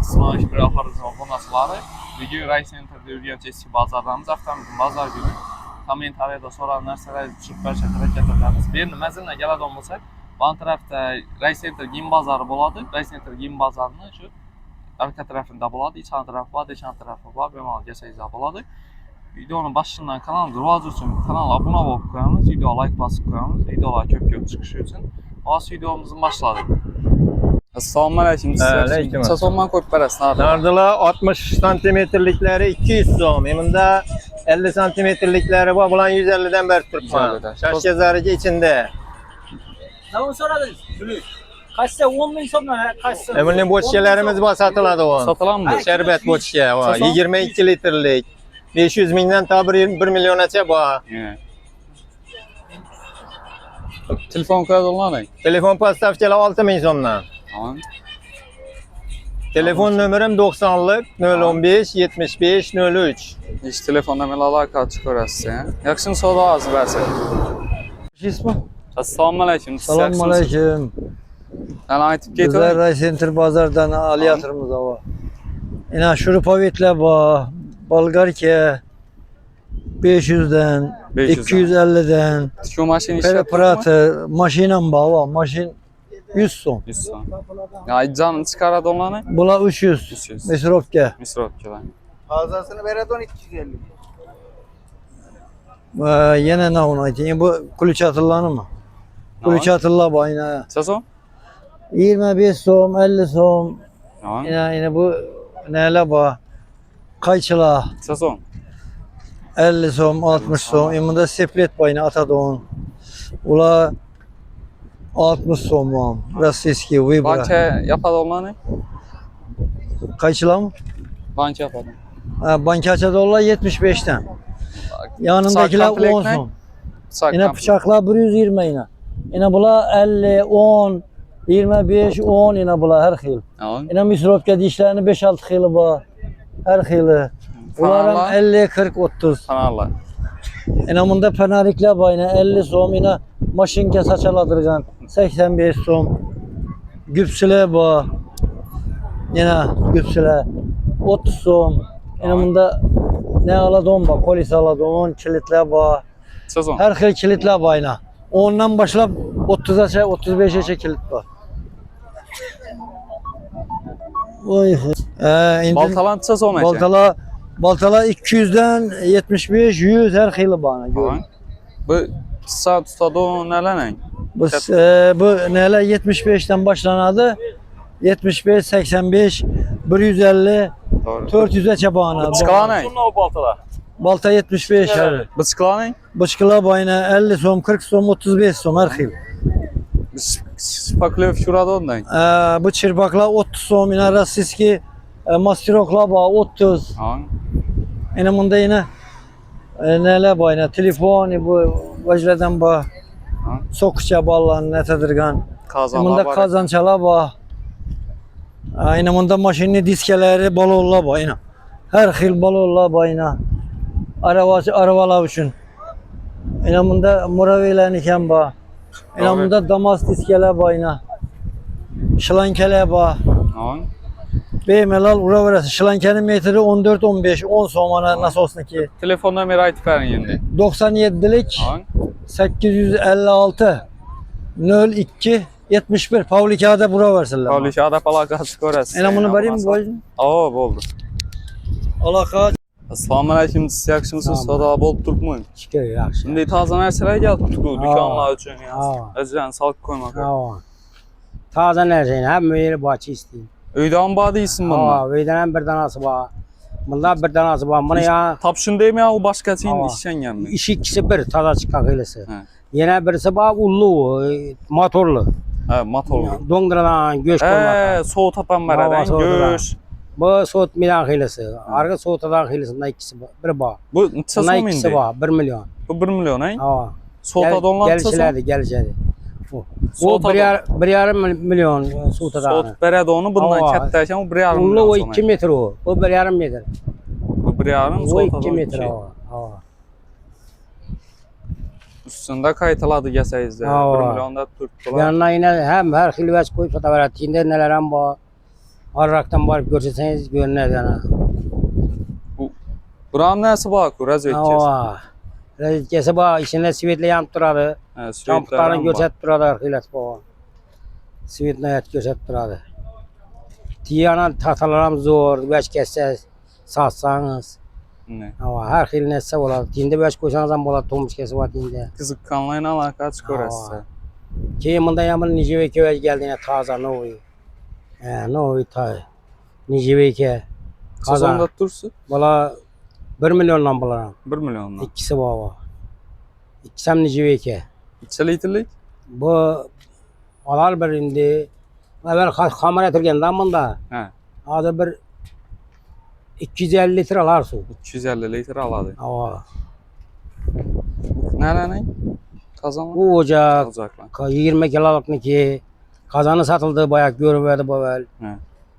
İsmail İşbirliği Aparıcılıq qonaqları. Bugün Ray Center'da yürüyünce eski bazardayız. Haftamızın bazar günü. Kommentariyada soran narsalar düşüp şəkildə gətirəcəyimiz. Bir məzəlinə gələn olmasaq, van tərəfdə Ray Center giyim bazarı boladı. Ray Center giyim bazarının şu arka tarafında boladı, içan tarafı var, deşan tarafı var. Bemal gəsəyizə boladı. Videonun başından kanalın qırvacı üçün kanala abunə olub qoyunuz, videoya like basıb qoyunuz, videolar köp çıxışı üçün. Oğaz videomuzun başladı. Assalamu alaikum. Aleyküm. Sasonman koyup verəsin abi. Nardılar 60 santimetrlikleri 200 soğum. Yanında 50 santimetrlikleri var. Bulan 150'den beri tutma. Şaşke zarıcı içinde. Ne onu soradınız? Kaçta 10 bin sonra kaçta? Eminim boçkelerimiz var satıladı o. Satılan mı? Şerbet boçke var. Sason? 22 litrelik. 500 binden ta 1 milyona var. Telefon koyad olan Telefon pastavçalı 6 bin sonra. Tamam. Telefon nömrüm 90'lık 015 75 03. Hiç telefonda mələ alaka çıxırasın. Yaxşın soda azı versən. İsmi? Assalamu alaikum. Selamun aleyküm. Yəni aytıb Güzel getə. Ray Center bazardan aliyatırımız var. Yine şurupavetler var. Bulgarke 500'den, 250'den. Şu maşın işlətdir. Preparatör, maşinen var. Maşin 100 son. 100 son. Ya canın çıxarad olanı? Bula 300. 300. Mesrovke. Misrovkalar. Fazlasını veredon 250. Yine ne onu aytayım? Bu kuluç atıllanı mı? Kuluç atılla bu yine. Sezon? 25 som, 50 som. Tamam. Yine bu neyle bu? Kayçıla. Sezon. 50 som, 60 som. Yanında seplet bayına Atadon. Ula 60 som var. Rossiyski, Vibra. Banka yapad olanı? Kayçıla mı? Banka yapad. Banka açadolla 75'ten. Yanındakiler 10 som. Yine bıçaklar 120 yine. Yine bula 50, 10, 25, 10 yine bula her xil. Tamam. Yine misrovka dişlerini 5-6 xili var. Her xili. Bunların 50, 40, 30. Kanallar. Yine bunda penarikler var yine 50 som yine maşinke saçaladırgan 85 som. Güpsüler var. Yine güpsüler 30 som. Yine bunda ne aladon var, polis aladon, kilitler var. Sezon. Her xil kilitler var yine. Ondan başlayıp 30'a 35'e kilit var. Vay. Baltalan sezon eşe. Baltala 200'den 75, 100 her xili bana. Tamam. Bu saat tutadı o nələr? Bu neler 75'ten başlanadı. 75, 85, 150, Doğru. 400'e çabana. Çıkalan nə? o baltalar. Balta 75 her. Bu çıkalan nə? Bıçkıla bayına 50 som, 40 som, 35 som her xil. Spaklev şurada ondan. Bu çırpakla 30 som, yine Rossiyski Masterokla bağ 30. Tamam. Yine bunda yine neler bağ yine telefon bu vajradan bağ. Sokuşa bağlan netedırgan. Kazanlar var. Kazançala bağ. Yine bunda maşinli diskeleri balolla bağ yine. Her xil balolla bağ yine. Arabalar için. Yine bunda muravilerin iken bağ. Yine bunda damas diskeler bağ yine. Şlankeler bağ. Tamam. Beymelal ura verəsi. Şlankenin metri 14-15, 10 somana nasıl olsun ki? Telefon nömrə aytıb verin indi. 97'lik Tamam. 856 02 71 Pavlika'da bura versinler. Pavlika'da alakası görəsin. Ena bunu vereyim mi boyun? Oo, oldu. Alaka. Assalamu alaikum. Siz yaxşımısınız? Soda bol Türkmün. Şükür yaxşı. Şimdi taze nərsələr gəldi tutdu dükanlar üçün ya. Ha. Özlən sağ qoymaq. Tamam. Taze nereden? Hem yeri bahçe isteyeyim. Öydən badı isim bunlar. Ha, veyden bir tanesi var. Bunlar bir tanesi var. Bunu ya Tapşın deyim ya o başqası indi Ha. işən gəlmir. iş ikisi bir taze çıkak hilesi. He. Yine birisi var ullu, motorlu. Hə, motorlu. Donduradan göç koymak. Soğut tapan Ha, bərədən soğutudan. göş. Bu soğutmayan hilesi. Arka soğutudan hilesinden ikisi var. Bir var. Bu Buna sezon ikisi indi. var. 1 milyon. Bu 1 milyon ay. Ha. Soğutada olan sezon. Gelişlerdi. O Soğutada. bir yarım milyon soğutudan. Soğut bərədə onu bundan Ha. kətdəkən o 1 yarım Ullu o milyon 2 metre o. O 1 yarım metre. Bu 1 yarım O soğutada 2 metre 2. o. Ha. Üstündə qayıtladı gəsəyizdə. Ha. 1 milyonda Türk dolar. Yanına yine hem her hilveç koyup fotoğraf neler hem var. Araraktan barıp görseniz görünür yani. Buranın nesi baku? Razvetkesi. Ava. Rezilkesi bak içinde sivetle yanıp duradı. Çamputlarını görsep duradı arkaylat baba. Sivetle yat görsep duradı. Tiyana tahtalarım zor. Beş kesse satsanız. Ne? Ava her xil nesse болады. Tinde beş koysanız ham болады. Tomuş kesi var tinde. Kızıkkanlayın alaka çıkarası. Keyin mında yamın Nijiveke ve geldiğine taza novi. Novi tay. Nijiveke. Sezonda tursu Bala 1 milyondan bularam. 1 milyondan. İkisi baba. İkisi hem Nijiveke. 2 litrlik. Bu alar bir indi. Evvel kamera yatırganda bunda. He. Adı bir 250 litre alar su. 250 litre aladı. Ava. Ne? Kazanma. Bu ocak Olacaklar. 20 kilolukniki. Kazanı satıldı bayağı görüverdi bu evvel. He.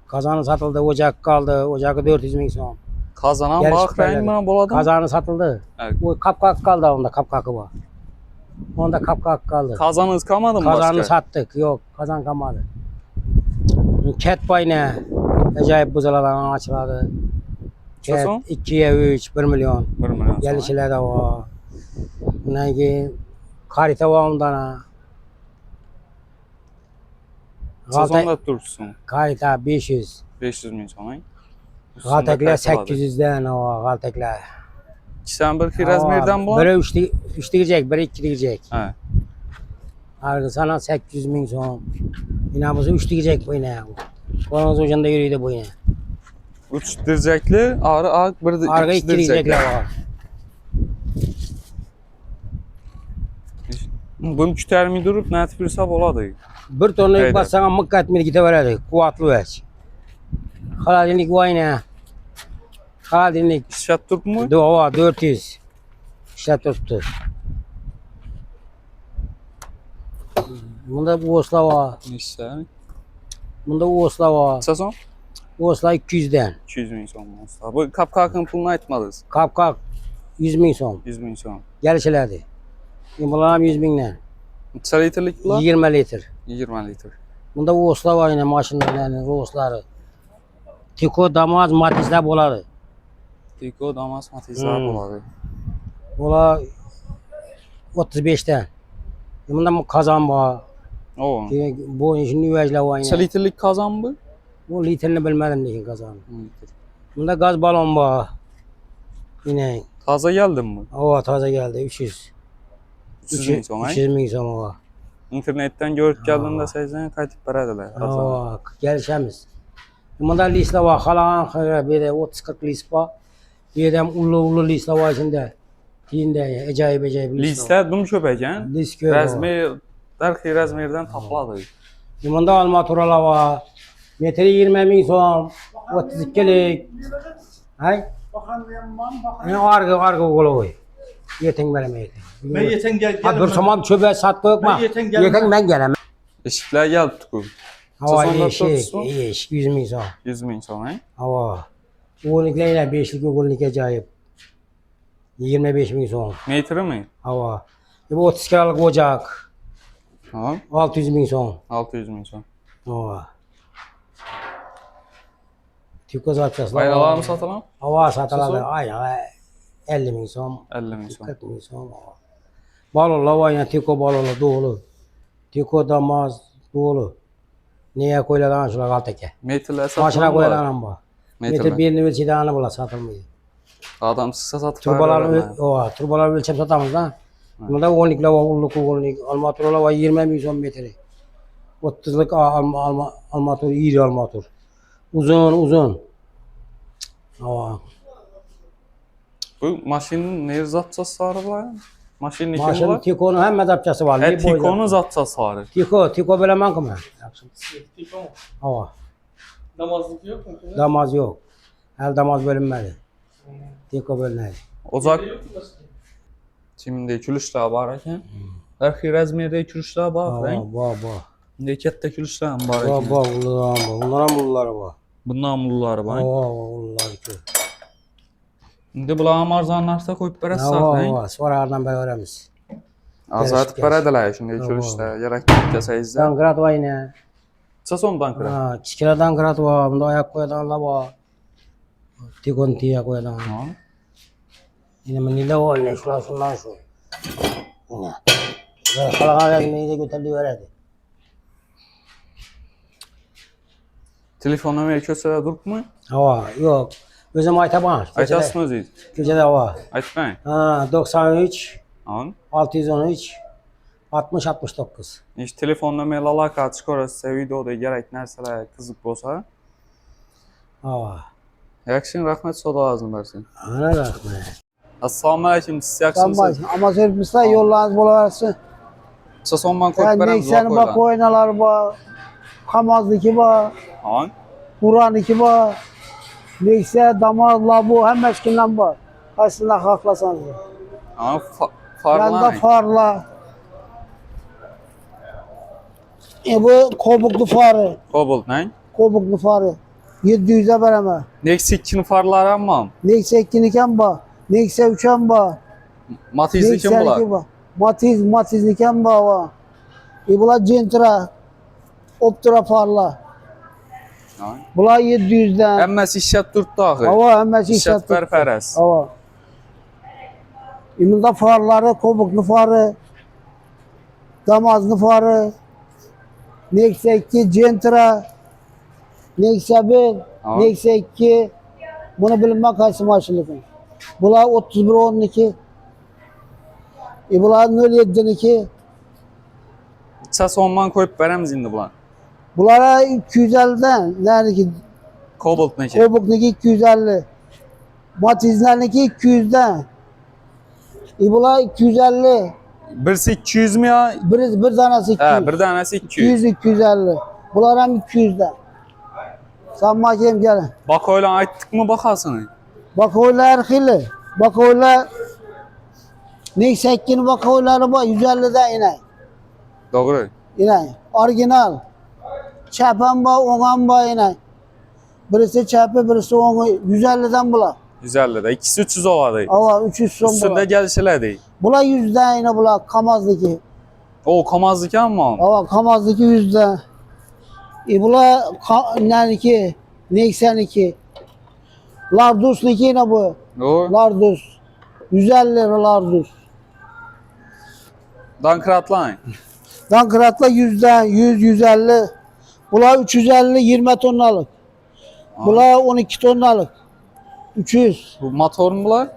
Kazanı satıldı ocak kaldı. Ocakı 400 bin son. Kazanan Yarış bak böyle. reyin bana boladı. Kazanı satıldı. Evet. O kapkak kaldı onda kapkakı var. Onda kapkak kaldı. Kazanız kalmadı mı Kazanı başka? sattık. Yok kazan kalmadı. Ket pay ne? Acayip buzalardan açıladı. Ket Çason? 2'ye 3, 1 milyon. 1 milyon sonra. Gelişler de var. Bundan ki karita var ondan ha. Sezonda tursun. Karita 500. 500 bin sonra. Galtekler 800'den o galtekler. Sen bir Kirazmir'den bu. Biri 3 diyecek, biri 2 diyecek. He. Argı sana 800 bin son. İnamızı 3 diyecek bu yine. Konumuz ucunda yürüydü bu yine. 3 dircekli, arı bir de Argı 2 diyecekler var. Bunu kütərmi durup nə tüpürsab oladı. Bir tonluk Eyvallah. bassana mık etmedi gide veredi. Kuvvetli veç. Haladinlik var yine. Haladinlik. İşət turp mu? Dova 400. İşte tuttu. Bunda bu osla var. İşte. Bunda bu osla var. Sezon Bu osla 200'den. 200 bin son olsa. Bu kapkakın pulunu aytmadınız. Kapkak 100 bin son. 100 bin son. Gelişlerdi. Bunlar 100 binden. Neçə litrlik bunlar? 20 litre. 20 litr. Bunda bu osla var yine maşınlar yani osları. Tiko damaz matizler boladı. Tiko damas matizlar boladı. Bola 35'ten. Bunda bu kazan var. O. Bu işin üvejler var Neçə yine. litrlik kazan bu? Bu litrini bilmedim lekin kazan. Bunda gaz balon var. Yine Taza geldin mi? o taze geldi 300. 300 bin son. 300 bin son var. İnternetten görüp gəldin sezon qayıtıb bərədilər. O gelişemiz. Bunda liste var. Halan bir de 30-40 liste var. Bir de ulu liste var içinde. Dinde acayip liste var. Listə dum köpəkən. List görüyor. Rəzmir, dərxi Rəzmirdən tapladı. Bunda alma turalar var. Metri 20 bin son. 32'lik. Hay? Ne argı kolu. Yeten vermeydi. Ben yeten gel. Ha dur tamam çöpe sattık mı? Ben yeten gelmem. Yeten ben gelemem. Eşiklər gəlib tuqub. Hava Sezonda yeşik, tutsun. 100 bin son. 100 bin son, hə? Hava. Uğurliklerle 5'lik uğurlik acayip. 25 bin son. Metri mi? Hava. Bu 30 kiralık ocak. Ha, 600 bin son. 600 bin son. Hava. Tüko satacağız. Bayralar mı satılan? Hava satılan. Sezon? Aynen 50 bin son. 50 bin son. 40 bin son. Balolla var ya tüko balolla dolu. Tüko damaz dolu. Niye koyulan şuna kalteke. Metrlər Maşına satılan koyulan bu. Metre Metrlər. birini ölçüde anı bula satılmıyor. Adam sizə satıb Turbalar ölçem satamız da. Bunda 12'ler var, 10'luk, almatörler var 20 bin son metre. 30'lık almatör, iri almatör. Uzun. Hava. Bu maşının ne zatça sarı var? Maşının iki Maşın var. Tiko'nun hem mezapçası var. Hə, Tikonun zatça sarı. Tiko bilemem ki mi? Hava. Namazlık yok mu? Damaz yok. El damaz bölünmedi. Tiko bölünmedi. Ocaq Şimdi külüşlər var ikən. Dərxi Rəzmirdə külüşlər var. Ba. Nekətdə külüşlər var Ba, ikən. bunların bunları var. Bundan mulları var. Bunlar ki. İndi bunları marzanlarsa qoyub bərə saxlayın. Sonra aradan beri öğreniriz. Azad bərədələr şimdi külüşlər. Gərək kəsəyizdə. Stankrat var yine. Sasondan kıra. Ha, çikiladan kırat var. Bunda ayak koyadanlar var. Tikon tiye koyadan. Yine menile var. Ne şundan şu. Yine. Kalakan ekmeği de götürdü verdi. Telefon numarayı köşede durup mu? Hava yok. Özüm ayta bana. Aytasın özü. Gecede var. Aytmayın. Ha, 93 An. 613 60 69. İşte telefon numarayla alakalı çıkarırsa videoda gerek nerseler kızık olsa. Hava. Yakşın rahmet soda lazım dersin. Ana rahmet. Assalamu alaikum. Siz Tamam, yaksınız. ama servisler yollarınız bulaversin. Sasondan koyup Yani verem Nexen'in bak zokoyla. oynalar var. Kamaz'daki var. An. Kur'an'daki var. Nexen, Damar, Labu hem eskinden var. Aslında haklasanız. An. Yanda Farlan. farla. Bu kobuklu farı. Kobalt ne? Kobuklu farı. 700'e vereme. Nexikçinin farları ama. Nexen 2'niken var. Nexen 3'en var. Matizli kim Nexen bular? 2 var. Matizniken var. Bula Centra. Optra farla. An. Bula 700'den. Emmesi işlet durdu ahı. Hava hemen şey İşlet ver feres. Hava. Bunda farları, kobuklu farı, damazlı farı, Nexen 2, Centra, Nexen 1, Tamam. Nexen 2, bunu bilinmek kaçı maşınlıkın. Bula 31-12, bula 07-2, Sasondan koyup verem zindi bulan. bunlara 250'den, nerede ki Kobalt ne ki? Kobuk'taki 250, Matizler'deki 200'den, bula 250, Birisi 200 mi ya? bir tanesi 200. He, bir tanesi 200. 200-250. Bunlar hem 200'den. Sen mahkem gelin. Bak öyle ayttık mı bakasın? Bak öyle erkili. Bak öyle Neyse ekkini bak öyle bak 150'den inen. Doğru. İnen. Orijinal. Çapan bak, onan bak inen. Birisi çapı, birisi onu 150'den bula. 150 de. İkisi 300 oladı. Ava 300 son Üstünde bula. gelişelerdi. Bula 100'den ine bula Kamaz'daki. O kamazlık ama. Ava Kamaz'daki 100'den. Bula nereki? Neysen'iki. Lardus'niki yine bu. O. Lardus. 150 lira Lardus. Dankratlayın. Dankrat'la 100'den 100-150. Bula 350 20 tonnalık. Bula 12 tonnalık. 300. Bu motor mu bular?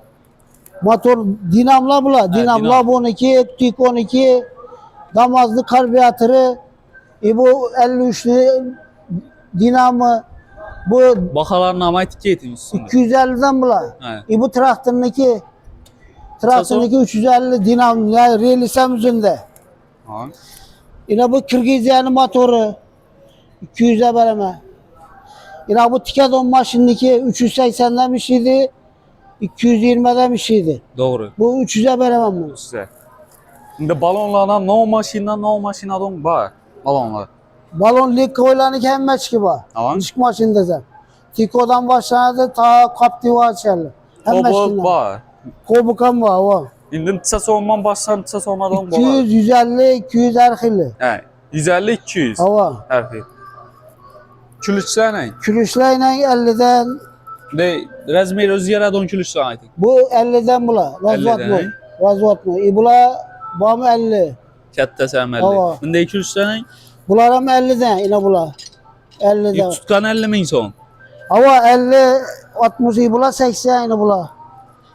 Motor dinamla bula. Dinamla dinam. 12, TÜK 12. Damazlı karbüratörü. Bu 53'lü dinamı. Bu Bakaların ama etiketin üstünde. 250'den bula. He. Bu traktöründeki 350 dinam yani realisem üzerinde. Ha. Yine bu Kırgızyan'ın motoru 200'e vereme. Yine bu Tikadon maşindeki 380'den bir şeydi. 220'den bir şeydi. Doğru. Bu 300'e veremem bunu. Size. Şimdi balonlardan no maşinadan var. Balonlar. Balon lig koylanı kemmeç gibi. Tamam. Disk maşinde sen. Tiko'dan başladı ta Kaptiva açarlı. Kobalt var. Kobukan var o. Şimdi kısa olman başlar kısa olmadan var. 200, 150, 200 erkili. He. 150 200. Hava. Herfi. Külüçler ne? Külüşleyle 50'den, De Rezmir Özgür'e don külüçler ait. bu 50'den bula. Razvat 50'den, bu. Razvat bu. Bula bam 50. Katta semelli. Ava. Bunda külüçler ne? Bular hem 50'den yine bula. 50'den. İlk tutkan 50 min son. Hava 50, 60 bula 80 yine bula.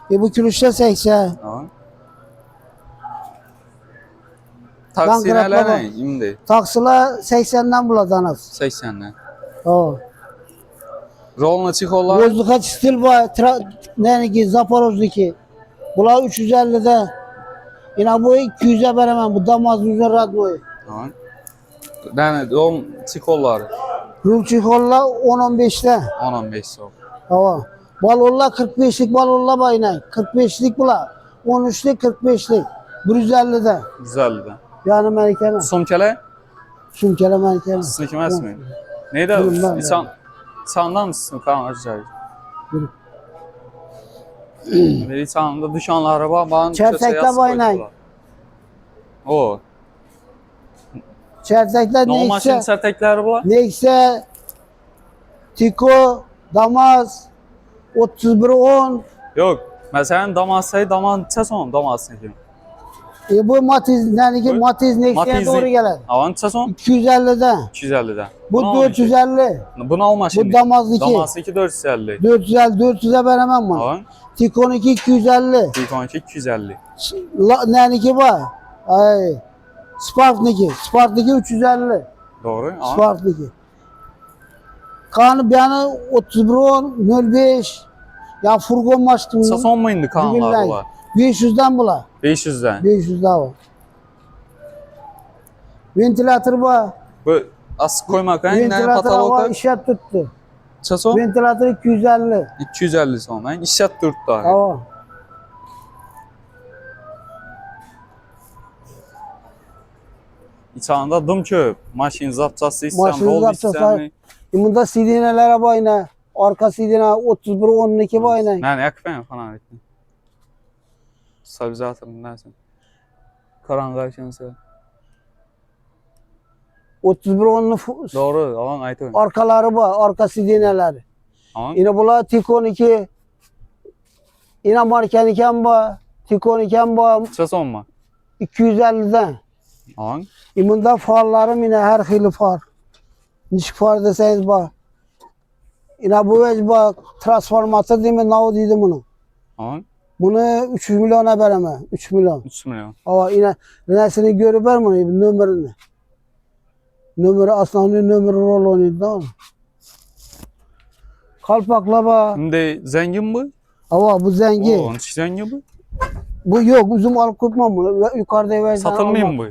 Bu külüşte 80. Tamam. Taksineler Dankratla ne? Şimdi Taksila 80'den bula danas. 80'den. Hava. Rolna çıkollar. Bozduka stil var. Ne ki Zaporoz'daki. Bula 350'de. Yine bu 200'e veremem. Bu damaz yüzün radyoyu. Tamam. Yani rol çıkollar. Rulçikolla 10-15'te. 10-15 son. Hava. Balolla 45'lik balolla bayına. 45'lik bula. 13'lik 45'lik. 150'de. Güzeldi. Yani Amerikan'a. Somkele? Sümkele Amerikan'a. Slikmez mi? Neydi? Bilmem İnsan sandan mısın? Kan acayip. Bir insanında düşanlı araba bağın Çersekte boynay. O. Çertekler Ne o maşın neyse, sertekleri bu? neyse, Tiko, Damaz, 3110. Yok. Mesela damasayı daman çeson damasını kim? Bu Matiz, yani ki Matiz Next'e doğru gelen. Avan çeson 250'den. 250'den. Bu 450. Bunu alma Bu Damaz 2. Daması 2 450. 450, 400'e veremem bunu. Avan. Tikon 2, 250. Tikon 250. Yani ki var. Ay. Spark 2, 350. Doğru. Avan. Spark 2. Kanı bir yana 3110, 05. Ya furgon maçtım. Çeson mu indi kanlar var? 500'den bula. 500'den. 500 daha var. Ventilatör var. Bu as koymak yani ne Ventilatör var, katalog? işe tuttu. Çeson Ventilatör 250. 250 son. Ben işat 4 tane. Hava. İçağında dım köp. Maşin zapçası istem, Maşin rol zapçası. istem. Bunda sidinelere bayna. Arka sidine 31 12 bayna. Yani yakıp falan ettim. Stabilizatörün dersin. Karanlığa şansı. 31 10 Doğru. Alan ayet oyun. arkaları var. Arka sidineleri. Alan. Yine bula Tikon 2. Yine Marken 2 var. Tikon 2 var. Çeson mu? 250'den. Alan. Bunda farlarım yine her hili far. Niş far deseniz bak. Yine bu vec bak. Transformatör değil mi? Nav dedim bunu. Alan. Bunu 300 milyona veremem. 3 milyon. 3 milyon. Ama yine nesini görüp ver bunu numarını. Numara aslında numara rol oynuyor da. Kalpakla bak. Şimdi zengin bu? Ama bu zengin. Onun için zengin bu. Bu yok üzüm alıp koymam bunu. Yukarıda versen Satılmıyor mu bu?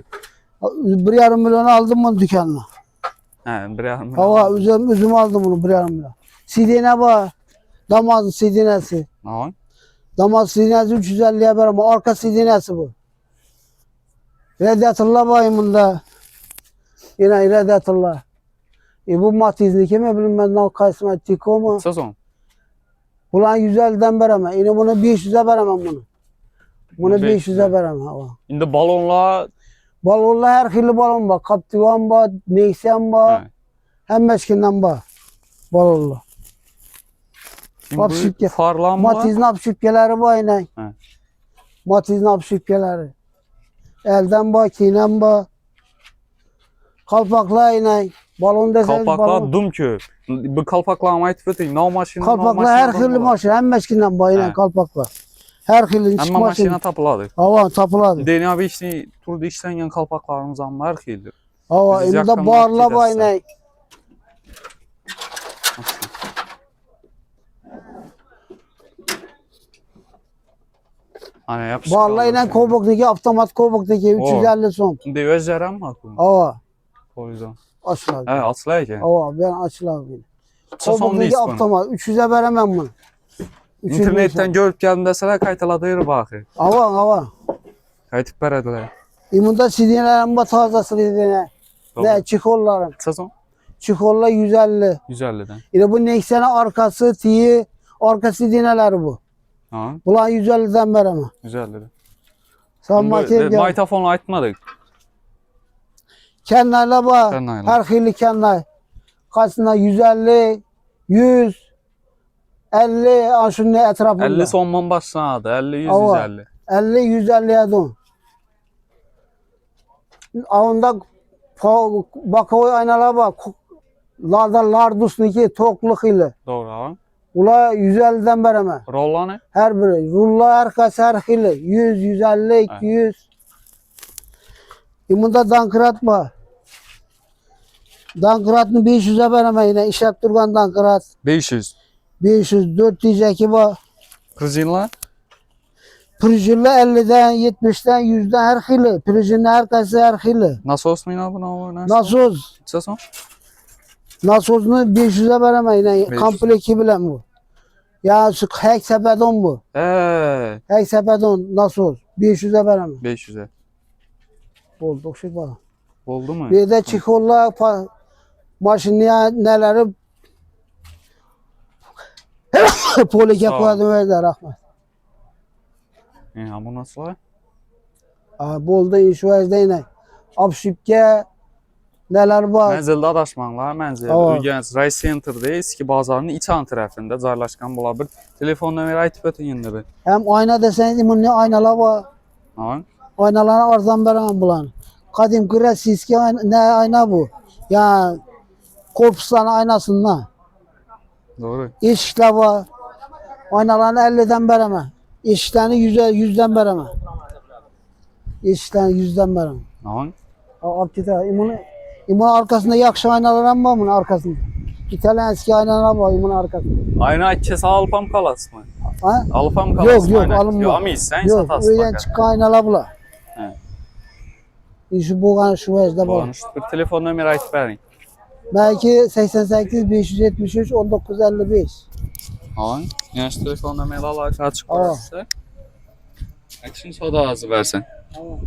1,5 milyon aldım bunu dükkanına. He, bir yarım. Hava üzüm aldım bunu 1,5 milyon. Sidine bak. Damaz sidinesi. Alan. Damaz sidinesi 350'ye veremem. Arka sidinesi bu. Radyatörle bakayım bunda. Yine radyatörle. Bu matizli kime bilmem ben ne kaysma Tiko mu? Çeson. Ulan 150'den veremem. Yine bunu 500'e veremem bunu. Bunu 500'e veremem. Hava. Şimdi balonla Balonla her türlü balon var. Kaptivan var, Neysen var. He. Hem meşkinden var. Balonla. Şimdi Bak bu şipke. farlanma. Matiz nap şipkeleri var yine. He. Matiz nap şipkeleri. Elden var, kinen var. Kalpakla yine. Balon deseniz Kalpakla balon. dum köp. Bu kalpakla ama etfeti. No maşin. Kalpakla her türlü maşın. Hem meşkinden var yine He. kalpakla. Her türlü Ama çıkmasın. maşina tapıladı. Hava tapıladı. Deni abi işte turda işlenen kalpaklarımız amma her xeyli. Hava Biz elimde yakın bağırla vakit var edersen. yine. Hani yapışık. Bağırla yine koboktaki, avtomat koboktaki 350 son. Şimdi özlerem mi akım? Hava. O yüzden. Açlar. He atlayı ki. Hava ben açlar yine. Çason Koboktaki deyiz bunu. avtomat 300'e veremem bunu. 300 İnternetten görüp geldim deseler kayıtladığı bakı. Hava. Kayıtıp verediler. İmunda sidinelerim var taze sidine. Ne çikollarım. Çason? Çikolla 150. 150'den. Yine bu Nexen'in arkası, tiyi, arka sidineleri bu. Ha, Ulan 150'den veremem. 150'den. Sen makine gel. Maytafonla aytmadık. Kenarla bak. Kenarla. Her hili kenar. Kaçına 150, 100, 50 aşının etrafında. 50 sonman başladı. 50, 100, Ava. 150. 50, 150'ye don. Onda bakoy aynalar bak. Lardus'niki tokluk ile. Doğru ha. Ula 150'den veremem. Rolla ne? Her biri. Rulla arkası her hili. 100, 150, 200. Bunda dankrat var. Dankratını 500'e veremem yine. İşlep durgan dankrat. 500. 500, 400'e var. Kırzinler? Prijinle 50'den, 70'den, 100'den her hili. Prijinle herkese her hili. Nasos mu yine bu ne olur? Nasoz. Çason? Nasozunu 500'e veremem yine. 500. Kompleki bilen bu. Ya şu heksepedon bu. Heksepedon nasoz. 500'e veremem. 500'e. Oldu şey bak. Oldu mu? Bir de çikolla maşinaya neleri polike Sağ ol. koydu verdi rahmet. Bu nasıl? Bolda iş verdi yine. Abşipke Neler var? Mənzildə adaşmanlar, mənzil, Tamam. Ürgənc Ray Center'da eski bazarının içan tərəfində caylaşqan bola bir. Telefon nömrə aytıb ötün indi bir. Hem ayna deseniz imunlu aynalar var. Tamam. Aynalarına arzan veren bulan. Kadim Grasiski ayna, ne ayna bu? Ya korpusların aynasından. Doğru. Eşikler var. Aynalarını 50'den bereme. Eşiklerini 100'den bereme. Eşiklerini 100'den bereme. Tamam. Aptita imun arkasında yakşı aynalar var bunun arkasında. İtalyan eski aynalar var imun arkasında. Ayna ikisi alıpam kalas mı? Ha? Alıpam kalas mı? Yok ayna? alınma. Yok ama sen Yok satasın öyle bak. çıkan aynalar bula. He. İşi bu şu vezde bu. Boğanış. Bir telefon nömrə aytıb verin. Belki 88 573 1955. Tamam. Yaş telefon nömrə alaq açıq Tamam. qoyarsa. Action soda azı versən. Tamam.